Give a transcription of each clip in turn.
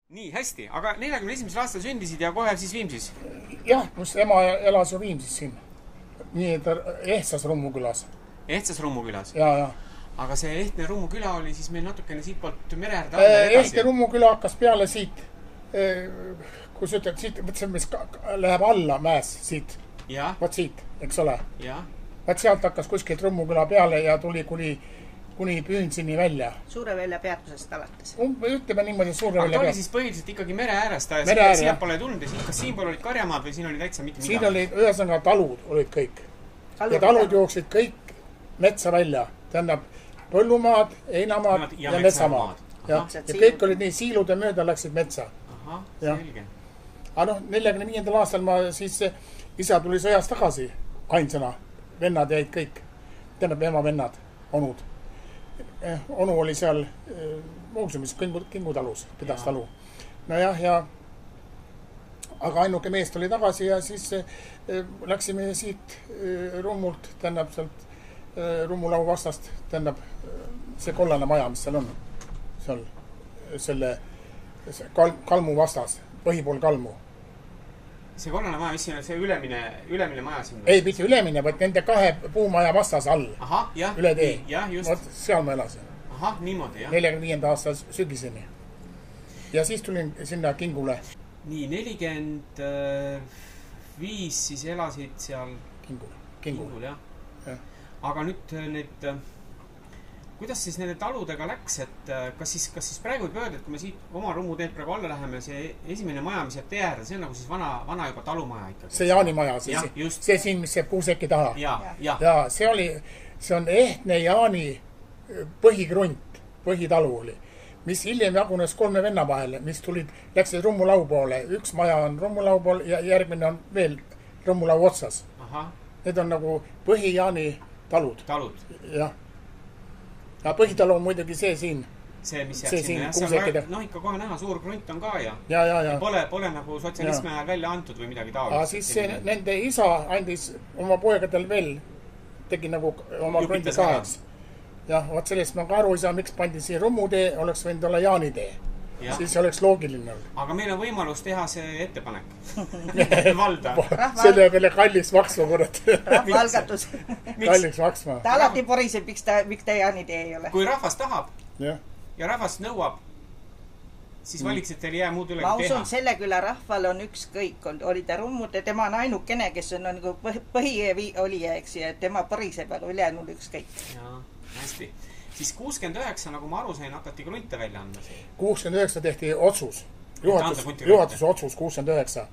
Nii, hästi, aga 41. aastal sündisid ja kohe siis Viimsis? Jah, kus ema elas ju Viimsis siin. Nii, et Ehtsas Rummukülas. Ehtsas Rummukülas? Ja. Aga see Ehtne Rummuküla oli siis meil natukene siit poolt mereäärde Ehtne Rummuküla hakkas peale siit, kui sa ütled siit, võtsin, mis läheb alla mäes siit. Võt siit, eks ole. Võt sealt hakkas kuskilt Rummuküla peale ja tuli kuni Püünsini välja. Suurevälja peatusest alates. Ütleme niimoodi Suurevälja peatusest. Aga oli siis põhiliselt ikkagi mereäärest. Siia pole tulnud ja kas siin pool olid karjamaad või siin oli täitsa mitte midagi? Siin olid ühesõnaga talud olid kõik. Ja talud jooksid kõik metsa välja. Tähendab põllumaad, heinamaad ja metsamaad. Ja kõik olid nii siilude mööda läksid metsa. Aha, selge. Aga 45. aastal ma siis isa tuli sõjast tagasi ainsana. Vennad jäid kõik. Tähendab ema vennad, onud. Onu oli seal muusumis Kingutalus, pidas talu. No jah, aga ainuke meest oli tagasi ja siis läksime siit Rummult, tähendab sealt Rummulau vastast, tähendab see kollane maja, mis seal on. Seal selle Kalmu vastas, põhipool Kalmu. See kollane maja, mis siin on see ülemine maja siin? Ei, mitte ülemine, vaid nende kahe puumaja vastas all. Aha, jah. Üle tee. Jah, just. Vot seal ma elasin. Aha, niimoodi, jah. 45. aasta sügiseni. Ja siis tulin sinna Kingule. Nii, 45 siis elasid seal Kingul, jah. Aga nüüd need, kuidas siis nende taludega läks, et kas siis praegu võib öelda, et kui me siit oma Rummuteed praegu alla läheme, see esimene maja, mis jääb tee äärde, see on nagu siis vana juba talumaja ikkagi? See Jaani maja, see siin, mis jääb puuseki taha. Ja see on Ehtne Jaani põhikrunt, põhitalu oli, mis hiljem jagunes 3 venna vahele, mis läksid Rummulau poole. Üks maja on Rummulau pool ja järgmine on veel Rummulau otsas. Need on nagu põhi-Jaani talud. Jah. Ja põhitalu on muidugi see siin. See, mis jääb sinna. See on ikka kohe näha, suur krunt on ka ja pole nagu sotsialismi ajal välja antud või midagi taolist. Siis nende isa andis oma poegadel veel, tegi nagu oma krunti kaheks. Jah, vot sellest ma ka aru ei saa, miks pandi siin Rummutee, oleks võinud olla Jaani tee. Siis oleks loogiline. Aga meil on võimalus teha see ettepanek. Valda. Selle peale kallis maksma, kurat. Rahvaalgatus. Kallis maksma. Ta alati poriseb, miks ta Jaani tee ei ole. Kui rahvas tahab ja rahvas nõuab, siis valitsetel jää muud üle teha. Ma usun, selle küla rahval on ükskõik. Oli ta Rummute, tema on ainukene, kes on nagu põhi oli, eks, ja tema poriseb, aga ülejäänud ükskõik. Jaa, hästi. Siis 69, nagu ma aru sain, hakati krunte välja andma. 69 tehti otsus. Juhatuse otsus 69.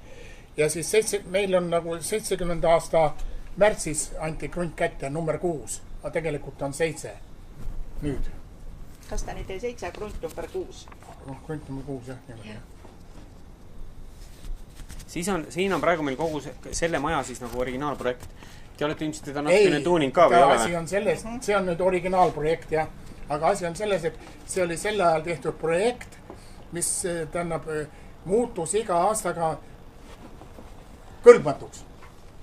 Ja siis meil on nagu 70 aasta märtsis anti krunt kätte number 6. Aga tegelikult on 7. Nüüd. Kas ta nüüd ei 7, krunt number 6? Krunt number 6, jah. Siin on praegu meil kogu selle maja siis nagu originaalprojekt. Te olete ilmselt teda natukene tuuning ka või ole? Asi on selles, see on nüüd originaalprojekt, jah. Aga asi on selles, et see oli sel ajal tehtud projekt, mis tähendab muutus iga aastaga kõlbmatuks.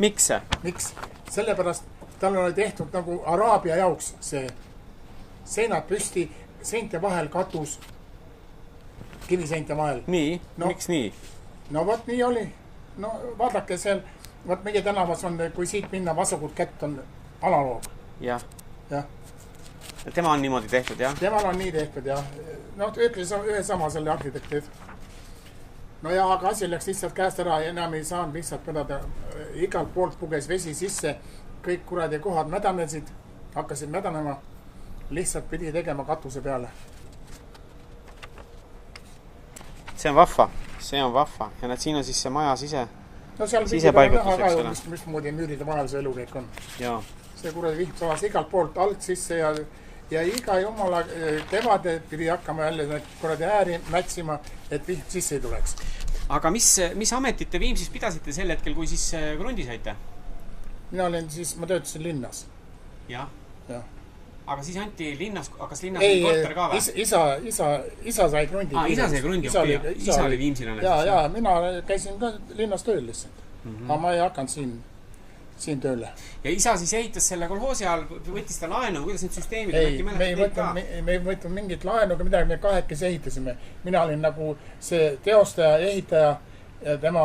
Miks see? Miks? Sellepärast tal oli tehtud nagu Araabia jaoks see seinad püsti, seinte vahel katus, kiviseinte vahel. Nii? Miks nii? No vot nii oli. No vaadake seal, vot meie tänavas on, kui siit minna Vasukut kätt on analoog. Jah. Tema on niimoodi tehtud, jah? Temal on nii tehtud, jah. No ütles ühe sama selle arhitektid. No ja aga asi läks lihtsalt käest ära ja enam ei saanud lihtsalt pidada. Igalt poolt puges vesi sisse, kõik kuradi kohad mädanesid, hakkasid mädanema. Lihtsalt pidi tegema katuse peale. See on vahva. Ja siin on siis see maja sisepaigutus, eks ole. Mis moodi müüride vahel see elu kõik on. Jaa. See kuradi vihm saas igalt poolt alt sisse ja iga jumala kevade pidi hakkama jälle kuradi ääri mätsima, et vihm sisse ei tuleks. Aga mis ametit te Viimsis pidasite sel hetkel, kui siis krundi saite? Ma töötasin linnas. Jah. Aga siis anti linnas, kas linnas oli korter ka või? Isa sai krundi. Isa sai krundi, isa oli Viimsilane. Ja, mina käisin ka linnas tööl lihtsalt. Aga ma ei hakanud siin tööle. Ja isa siis ehitas selle kolhoosi ajal, võttis ta laenu, kuidas need süsteemid? Ei, me ei võtnud mingit laenu, midagi me kahekesi ehitasime. Mina olin nagu see teostaja, ehitaja ja tema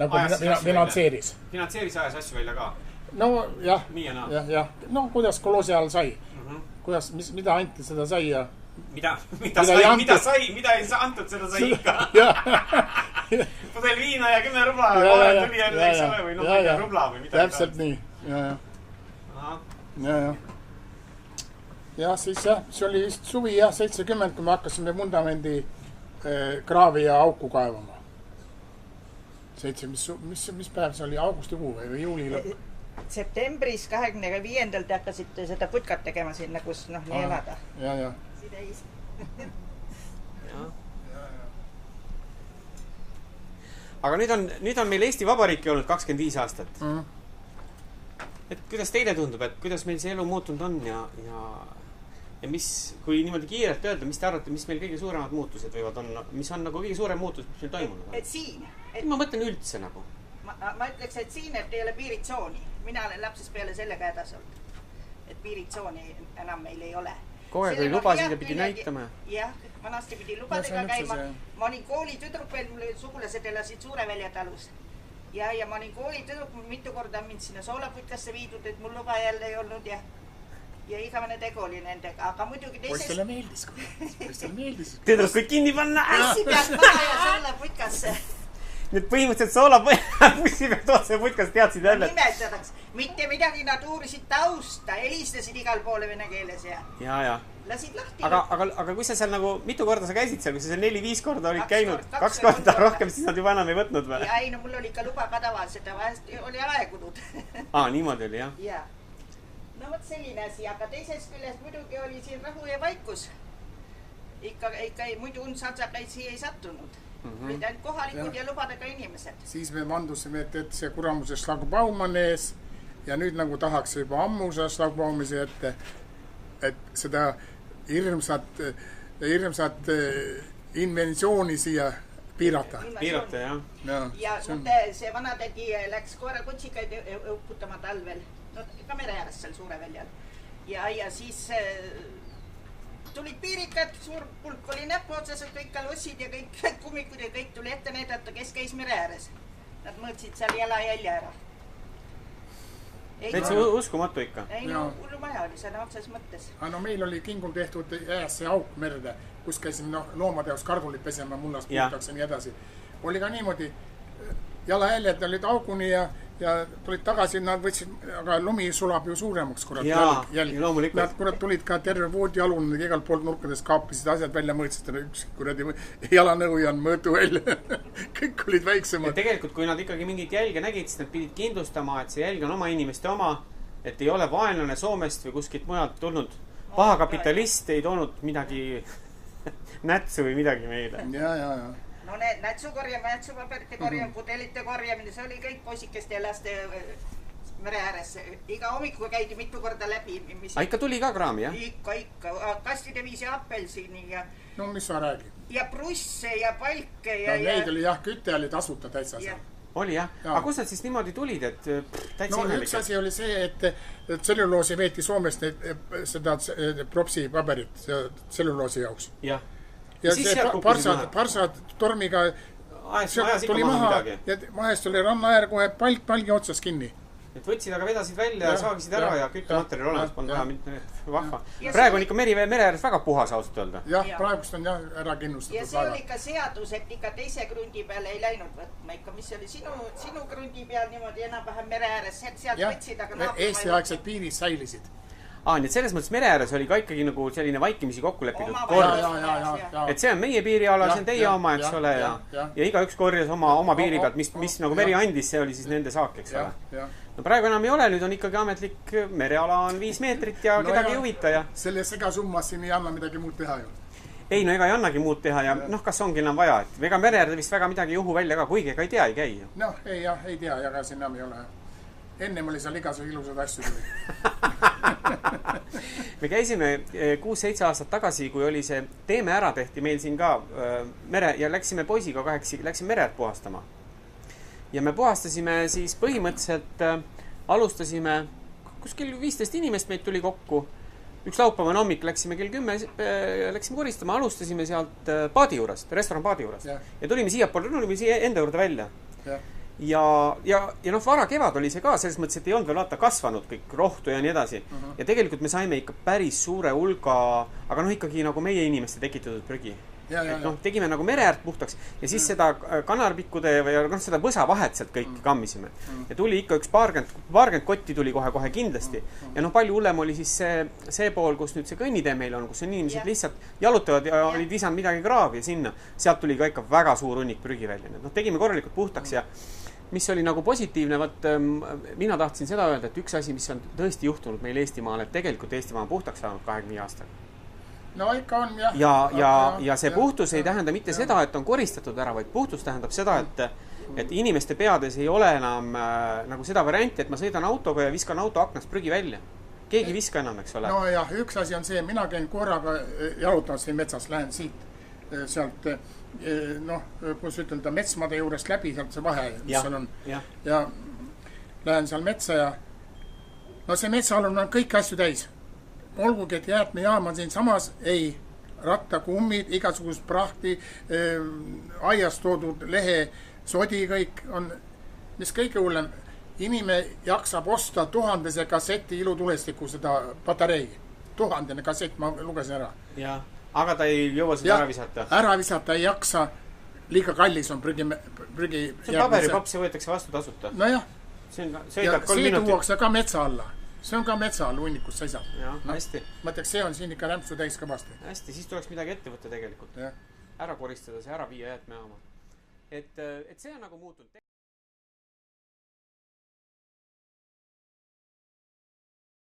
nagu finantseeris. Finantseeris ajas asju välja ka? No jah, jah. No kuidas kolhoosi ajal sai. Kuidas, mida anti, seda sai ja... Mida ei saa antud, seda sai ikka. Pudel viina ja 10 rubla tuli jälle, eks ole, või no rubla või midagi. Täpselt nii, ja. Ja siis jah, see oli vist suvi jah, 70, kui me hakkasime vundamendi kraavi ja auku kaevama. Mis päev see oli, augustikuu või juuli lõpp? Septembris 25. te hakkasite seda putkat tegema sinna, kus nii elada. Ja. Aga nüüd on meil Eesti Vabariiki olnud 25 aastat. Et kuidas teile tundub, et kuidas meil see elu muutunud on ja mis, kui niimoodi kiirelt öelda, mis te arvate, mis meil kõige suuremad muutused võivad on, mis on nagu kõige suurem muutus, mis meil toimunud on? Et siin. Ma mõtlen üldse nagu. Ma ütleks, et siin, et ei ole piiritsooni. Mina olen lapsest peale sellega hädas olnud. Et piiritsooni enam meil ei ole. Kogu aeg oli lubasid ja pidi näitama. Jah, vanasti pidi lubadega käima. Ma olin koolitüdruk veel, mul sugulased elasid Suurevälja talus. Ja ma olin koolitüdruk, mitu korda mind sinna soolaputkasse viidud, et mul luba jälle ei olnud ja igavene tegu oli nendega. Aga muidugi Poistele meeldis. Tüdrukuid kinni panna! Pussi pealt maha ja soolaputkasse. Nüüd põhimõtteliselt pussi pealt otse putkas teadsid jälle. Nimetadaks. Mitte midagi, nad uurisid tausta, helistasid igal poole vene keeles ja. Lasid lahti. Aga kui sa seal nagu, mitu korda sa käisid seal, kui sa seal 4-5 korda olid käinud, 2 korda rohkem, siis nad juba enam ei võtnud või? Ja ei, no mul oli ka luba ka tavaliselt, vahest oli aegunud. Niimoodi oli, jah? Ja. No võt selline asi, aga teisest küljest muidugi oli siin rahu ja vaikus. Ikka muidu undsatsapäid siia ei sattunud. Olid ainult kohalikud ja lubadega inimesed. Siis me vandusime, et see kuramuse Schlagbaum ees ja nüüd nagu tahaks juba ammu seda Schlagbaumise ette, et seda hirmsat inventsiooni siia piirata. Piirata, jah. Ja see vanatädi läks koerakutsikaid õputama talvel. No ka mere äärest seal Suureväljal. Ja siis tulid piirikad, suur pulk oli näpu otsas, kõik kalossid ja kõik kummikud ja kõik tuli ette näidata, kes käis mere ääres. Nad mõõtsid seal jalajälja ära. Täitsa uskumatu ikka. Ei no, hullu maja oli sõna otses mõttes. No meil oli Kingul tehtud see auk merde, kus käisime loomade jaoks kardulit pesema, mullast puhtaks ja nii edasi. Oli ka niimoodi, jalajäljed olid auguni ja tulid tagasi, nad võtsid, aga lumi sulab ju suuremaks, kurat. Nad kurat tulid ka terve voodi alun, igalt poolt nurkades kaapisid asjad välja, mõõtsid üks kuradi jalanõujan mõõtu välja. Kõik olid väiksemad. Ja tegelikult, kui nad ikkagi mingit jälge nägid, siis nad pidid kindlustama, et see jälg on oma inimeste oma, et ei ole vaenlane Soomest või kuskilt mujalt tulnud. Paha kapitalist ei toonud midagi nätsu või midagi meile. Ja. No need nätsupaberite korjamine, pudelite korjamine, see oli kõik poisikeste ja laste mere ääres. Iga hommikuga käidi mitu korda läbi. Ikka tuli ka kraami, jah? Ikka. Kastide viisi apelsini ja... No mis sa räägid? Ja prusse ja palke ja... No neid oli jah, kütte oli tasuta täitsa seal. Oli jah? Aga kus nad siis niimoodi tulid, et täitsa imelik? Üks asi oli see, et tselluloosi veeti Soomest seda propsi paberit tselluloosi jaoks. Jah. Ja see parsad tormiga tuli maha ja vahest oli ranna äär kohe palgi otsas kinni. Et võtsid, aga vedasid välja ja saagisid ära ja küttematerjal olemas polnud vaja mitte vahva. Praegu on ikka mere ääres väga puhas ausalt öelda. Jah, praegust on jah ära kindlustatud. Ja see oli ikka seadus, et ikka teise krundi peale ei läinud võtma. Ikka mis oli sinu krundi peal niimoodi enam-vähem mere ääres, sealt võtsid, aga naabri Eesti-aegsed piirid säilisid. Nii et selles mõttes mere ääres oli ka ikkagi nagu selline vaikimisi kokku lepitud kord. Et see on meie piiriala, see on teie oma, eks ole, ja iga üks korjas oma piiri pealt, mis nagu meri andis, see oli siis nende saak, eks ole. No praegu enam ei ole, nüüd on ikkagi ametlik mereala on 5 meetrit ja kedagi ei huvita ja... Selle segasummas siin ei anna midagi muud teha ju. Ei, no ega ei annagi muud teha ja kas ongi enam vaja, et ega mere äärde vist väga midagi juhu välja ka, kuigi ega ei tea, ei käi ju. Noh, ei tea, ja ka siin enam ei ole. Ennem oli seal igasugu ilusad asju tuli. Me käisime 6-7 aastat tagasi, kui oli see Teeme ära tehti meil siin ka mere ja läksime poisiga 8, läksime mere puhastama. Ja me puhastasime siis põhimõtteliselt alustasime, kuskil 15 inimest meid tuli kokku. Üks laupäevane hommik läksime kell 10, läksime koristama, alustasime sealt paadi juurest, restoran paadi juurest. Ja tulime siia enda juurde välja. Ja vara kevad oli see ka, selles mõttes, et ei olnud veel vaata kasvanud kõik rohtu ja nii edasi. Ja tegelikult me saime ikka päris suure hulga, aga ikkagi nagu meie inimeste tekitatud prügi. Tegime nagu mereäärt puhtaks ja siis seda kanarpikkude või seda võsavahet sealt kõik kammisime. Ja tuli ikka üks paarkümmend kotti tuli kohe kindlasti. Ja palju hullem oli siis see pool, kus nüüd see kõnnitee meil on, kus on inimesed lihtsalt jalutavad ja olid visanud midagi kraavi sinna. Sealt tuli ka ikka väga suur hunnik prügi välja. Tegime korralikult puhtaks ja mis oli nagu positiivne, mina tahtsin seda öelda, et üks asi, mis on tõesti juhtunud meil Eestimaal, et tegelikult Eestimaa on puhtaks saanud 25 aastaga. No ikka on, jah. Ja see puhtus ei tähenda mitte seda, et on koristatud ära, vaid puhtus tähendab seda, et inimeste peades ei ole enam nagu seda varianti, et ma sõidan autoga ja viskan auto aknast prügi välja. Keegi viska enam, eks ole. No jah, üks asi on see, mina käin korraga jalutamas siin metsas, lähen siit sealt, kus ütelda, metsmade juurest läbi, sealt see vahe, mis seal on. Ja lähen seal metsa ja see metsaalum on kõik asju täis. Olgugi, et jäätmejaam on siin samas, ei, rattakummid, igasugust prahti, aiast toodud lehe, sodi kõik on, mis kõige hullem, inimene jaksab osta 1000 kasseti ilutulestiku seda patarei. 1000 kassett, ma lugesin ära. Ja, aga ta ei jõua seda ära visata. Ära visata ei jaksa, liiga kallis on prügi. See on paberipaps ja võetakse vastu tasuta. Nojah. Ja see tuuakse ka metsa alla. See on ka metsa all hunnikus seisab. Hästi. Mõtleks, see on siin ikka rämpsu täis kõvasti. Hästi, siis tuleks midagi ette võtta tegelikult. Ära koristada see, ära viia jäätmejaama. Et see on nagu muutunud.